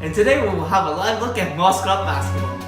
and today we will have a live look at Moss Club basketball.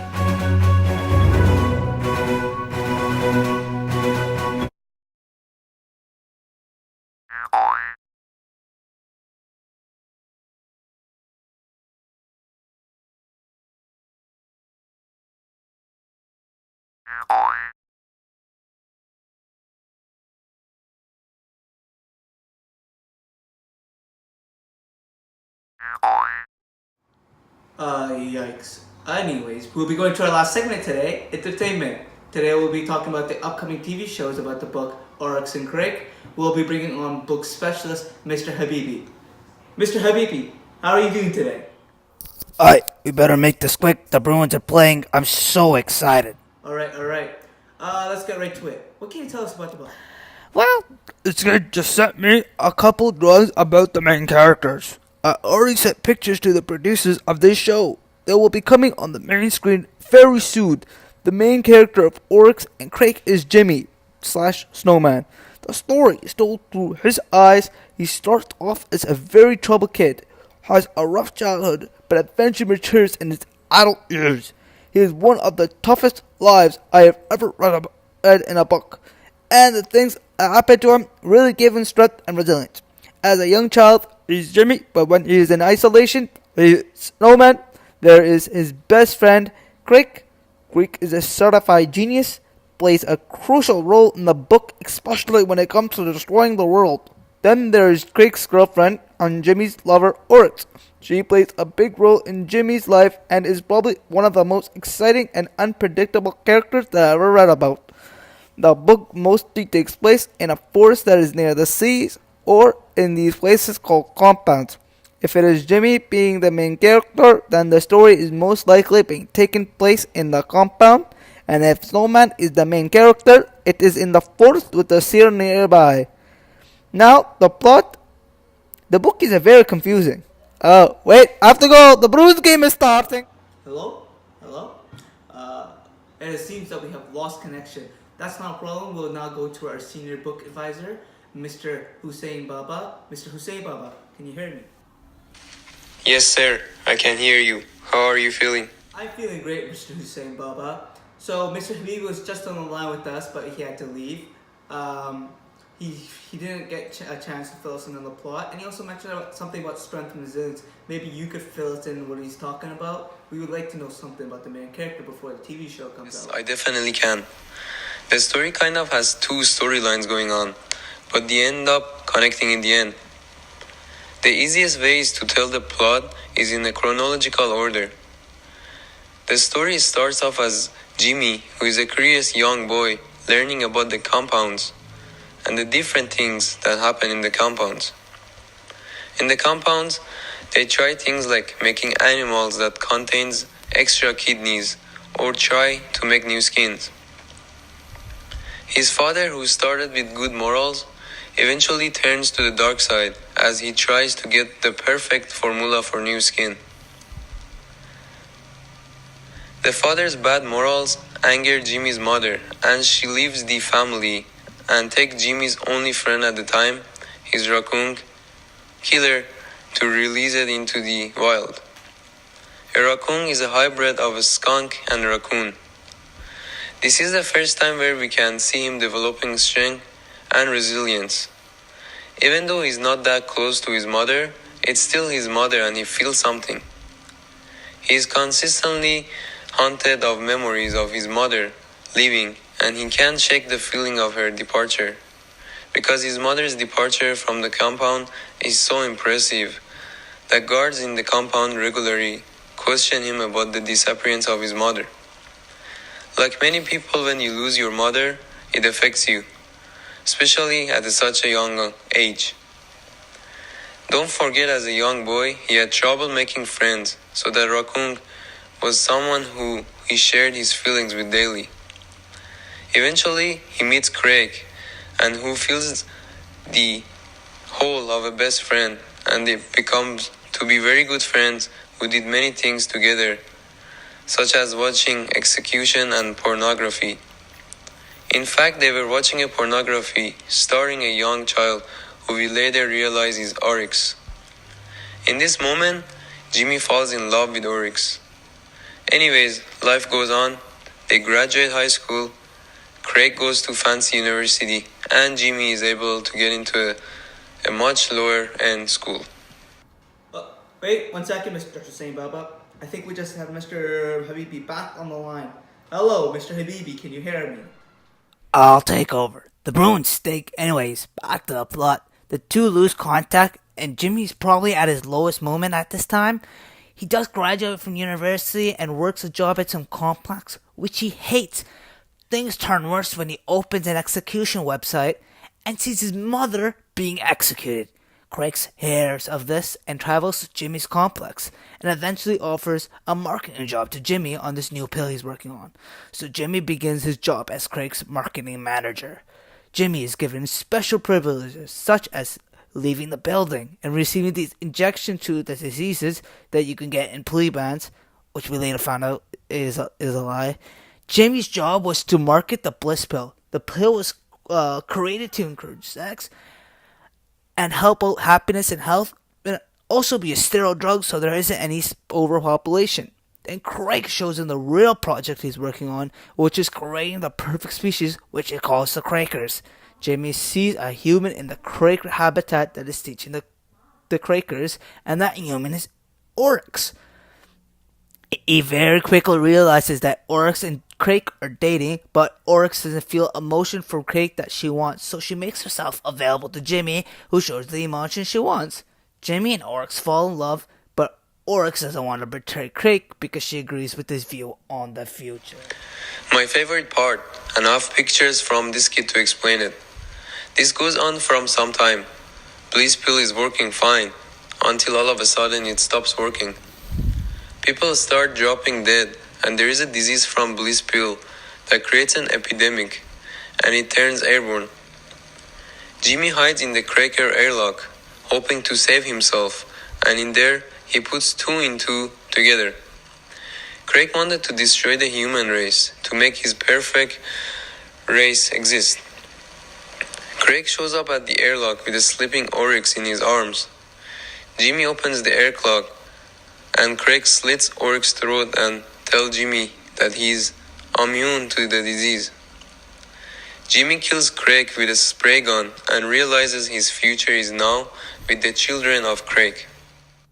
Yikes. Anyways, we'll be going to our last segment today, entertainment. Today we'll be talking about the upcoming TV shows about the book Oryx and Crake. We'll be bringing on book specialist Mr. Habibi. Mr. Habibi, how are you doing today? Alright, we better make this quick. The Bruins are playing. I'm so excited. Alright. Let's get right to it. What can you tell us about the book? Well, it's gonna just sent me a couple drawings about the main characters. I already sent pictures to the producers of this show. They will be coming on the main screen very soon. The main character of Oryx and Crake is Jimmy / Snowman. The story is told through his eyes. He starts off as a very troubled kid, has a rough childhood, but eventually matures in his adult years. He is one of the toughest lives I have ever read in a book, and the things that happened to him really gave him strength and resilience. As a young child, he's Jimmy, but when he is in isolation, he's Snowman. There is his best friend, Crake. Crake is a certified genius, plays a crucial role in the book, especially when it comes to destroying the world. Then there is Crake's girlfriend and Jimmy's lover, Oryx. She plays a big role in Jimmy's life and is probably one of the most exciting and unpredictable characters that I ever read about. The book mostly takes place in a forest that is near the seas or in these places called compounds. If it is Jimmy being the main character, then the story is most likely being taken place in the compound, and if Snowman is the main character, it is in the forest with the sea nearby. Now, the plot. The book is very confusing. Oh, wait, I have to go. The Bruins game is starting. Hello? And it seems that we have lost connection. That's not a problem. We'll now go to our senior book advisor, Mr. Hussein Baba. Mr. Hussein Baba, can you hear me? Yes, sir. I can hear you. How are you feeling? I'm feeling great, Mr. Hussein Baba. So, Mr. Habib was just on the line with us, but he had to leave. He didn't get a chance to fill us in on the plot, and he also mentioned something about strength and resilience. Maybe you could fill us in what he's talking about. We would like to know something about the main character before the TV show comes Yes, out. I definitely can. The story kind of has two storylines going on, but they end up connecting in the end. The easiest way is to tell the plot is in a chronological order. The story starts off as Jimmy, who is a curious young boy, learning about the compounds and the different things that happen in the compounds. In the compounds, they try things like making animals that contains extra kidneys or try to make new skins. His father, who started with good morals, eventually turns to the dark side as he tries to get the perfect formula for new skin. The father's bad morals anger Jimmy's mother, and she leaves the family and takes Jimmy's only friend at the time, his raccoon killer, to release it into the wild. A raccoon is a hybrid of a skunk and a raccoon. This is the first time where we can see him developing strength and resilience. Even though he's not that close to his mother, it's still his mother and he feels something. He is consistently haunted of memories of his mother leaving, and he can't shake the feeling of her departure. Because his mother's departure from the compound is so impressive that guards in the compound regularly question him about the disappearance of his mother. Like many people, when you lose your mother, it affects you, especially at such a young age. Don't forget, as a young boy, he had trouble making friends, so that raccoon was someone who he shared his feelings with daily. Eventually, he meets Crake, and who feels the whole of a best friend, and they become to be very good friends who did many things together, such as watching execution and pornography. In fact, they were watching a pornography starring a young child who we later realize is Oryx. In this moment, Jimmy falls in love with Oryx. Anyways, life goes on. They graduate high school. Crake goes to fancy university, and Jimmy is able to get into a much lower end school. Wait 1 second, Mr. Hussein Baba. I think we just have Mr. Habibi back on the line. Hello, Mr. Habibi, can you hear me? I'll take over. The Bruins stink. Anyways, back to the plot. The two lose contact, and Jimmy's probably at his lowest moment at this time. He just graduated from university and works a job at some complex, which he hates. Things turn worse when he opens an execution website and sees his mother being executed. Crake hears of this and travels to Jimmy's complex and eventually offers a marketing job to Jimmy on this new pill he's working on. So Jimmy begins his job as Crake's marketing manager. Jimmy is given special privileges such as leaving the building and receiving these injections to the diseases that you can get in plea bands, which we later found out is a lie. Jimmy's job was to market the Bliss Pill. The pill was created to encourage sex and help out happiness and health, and also be a sterile drug so there isn't any overpopulation. Then Crake shows him the real project he's working on, which is creating the perfect species, which he calls the Crakers. Jimmy sees a human in the Crake habitat that is teaching the Crakers, and that human is Oryx. He very quickly realizes that Oryx and Crake are dating, but Oryx doesn't feel emotion from Crake that she wants, so she makes herself available to Jimmy, who shows the emotion she wants. Jimmy and Oryx fall in love, but Oryx doesn't want to betray Crake because she agrees with his view on the future. My favorite part, enough pictures from this kid to explain it. This goes on from some time. Bliss Pill is working fine, until all of a sudden it stops working. People start dropping dead, and there is a disease from Bliss Pill that creates an epidemic, and it turns airborne. Jimmy hides in the Cracker airlock, hoping to save himself, and in there, he puts 2 and 2 together. Crake wanted to destroy the human race, to make his perfect race exist. Crake shows up at the airlock with a sleeping Oryx in his arms. Jimmy opens the airlock, and Crake slits Oryx's throat and tells Jimmy that he's immune to the disease. Jimmy kills Crake with a spray gun and realizes his future is now with the children of Crake.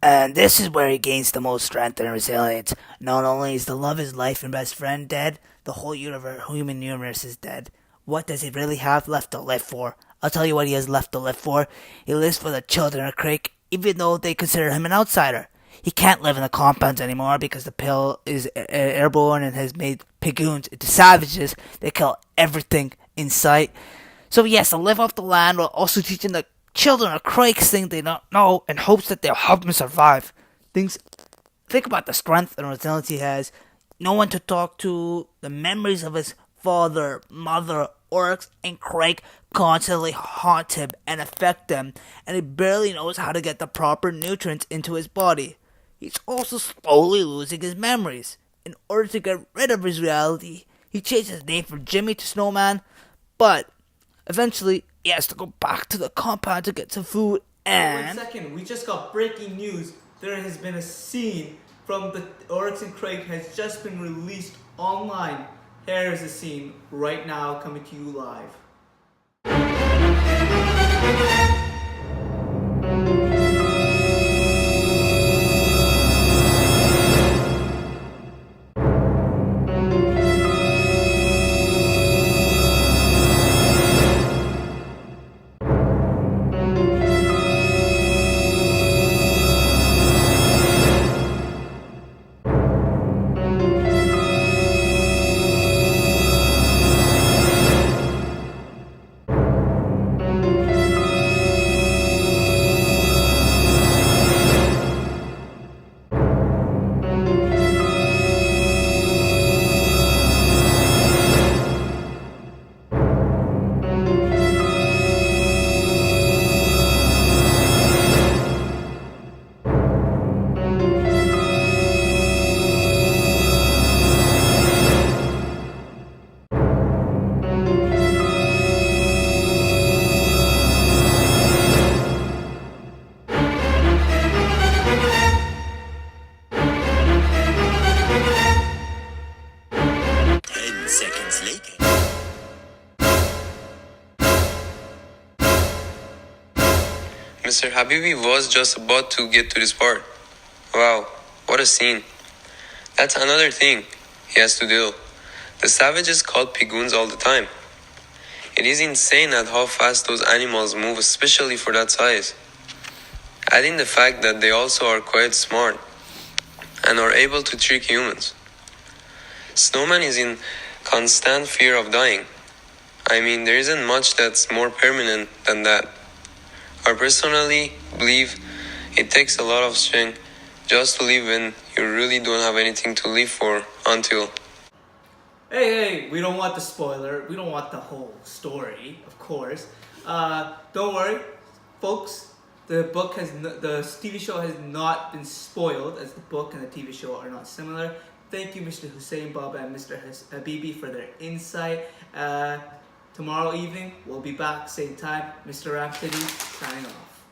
And this is where he gains the most strength and resilience. Not only is the love of his life and best friend dead, the whole human universe is dead. What does he really have left to live for? I'll tell you what he has left to live for. He lives for the children of Crake, even though they consider him an outsider. He can't live in the compounds anymore because the pill is airborne and has made Pigoons into savages. They kill everything in sight. So he has to live off the land while also teaching the children of Crake things they don't know in hopes that they'll help him survive. Think about the strength and resilience he has. No one to talk to. The memories of his father, mother, Oryx, and Crake constantly haunt him and affect him, and he barely knows how to get the proper nutrients into his body. He's also slowly losing his memories. In order to get rid of his reality, he changed his name from Jimmy to Snowman, but eventually he has to go back to the compound to get some food and... 1 second, we just got breaking news. There has been a scene from the Oryx and Crake has just been released online. Here is the scene right now coming to you live. Mr. Habibi was just about to get to this part. Wow, what a scene. That's another thing he has to do. The savages call pigoons all the time. It is insane at how fast those animals move, especially for that size. Adding the fact that they also are quite smart and are able to trick humans. Snowman is in constant fear of dying. I mean, there isn't much that's more permanent than that. I personally believe it takes a lot of strength just to live when you really don't have anything to live for until. Hey, we don't want the spoiler. We don't want the whole story, of course. Don't worry, folks. The TV show has not been spoiled, as the book and the TV show are not similar. Thank you, Mr. Hussein Baba and Mr. Habibi, for their insight. Tomorrow evening, we'll be back, same time. Mr. Rhapsody, signing off.